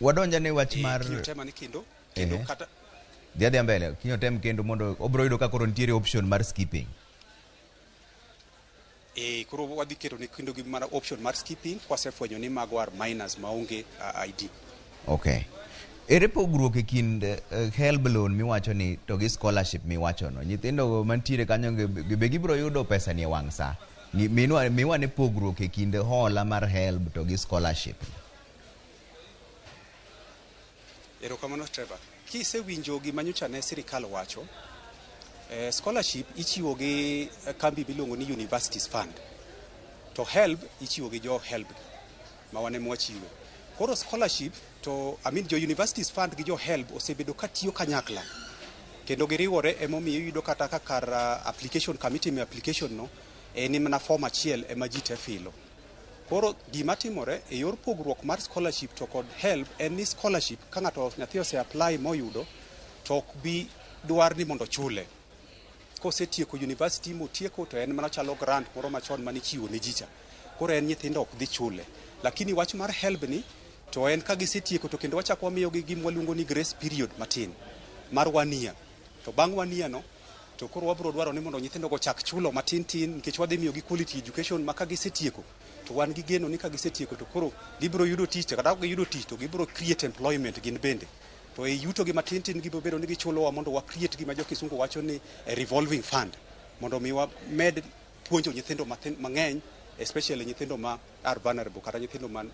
wadonja ne wach mar tema ni kendo kata Dhi mbele kinyo tem kendo mondo obro yudo ka koro nitiere option mar skipping. Koro wadhi keto ni kendo gi mana option mar skipping kwasefwenyo ni mago are minors maonge ID. Okay. Ere pogruok e kind HELB loan miwacho ni to gi scholarship miwacho no. Nyithindo mantiere kanyo be gibro yudo pesa ni wang' sa. Miwa ne pogruok e kind hola mar HELB to gi scholarship. Erokamano Trevor. Kisewinjo gima nyocha ne sirikal wacho, scholarship ichiwo gi kambi miluongo ni Universities Fund. To HELB ichiwo gi jo HELB ma wane mwachiwe. Koro scholarship to jo Universities Fund gi jo HELB osebedo katiyo kanyakla. Kendo giriwore emomiyo yudo kata kar application committee me application no ni mana form achiel ema ji te filo. Koro gima timore e yor pogruok mar scholarship to kod HELB en ni scholarship ka ng'ato nyathi ose apply moyudo to ok bi dwar ni mondo chule. Kosetieko university motieko to en mana chalo grant moro machon manichiwo ne jicha. Koro en nyithindo ok dhi chule. Lakini wach mar HELB ni to en ka gisetieko to kendo wachako wamiyo gi gima waluongo ni grace period matin mar 1 year. To bang' 1 year no to koro wabro dwaro ni mondo nyithindo go chak chulo matin tin nikech wadhi miyo gi quality education ma ka gisetieko to wan gi geno ni ka gisetieko to koro gibro yudo tich kata giyudo tich to gibro create employment gin bende. To e yuto gi matin tin gibro bedo ni gichulo wa mondo wa create gima jo kisungu wacho ni a revolving fund mondo miwa med puonjo nyithindo mang'eny especially nyithindo ma are vulnerable kata nyithindo man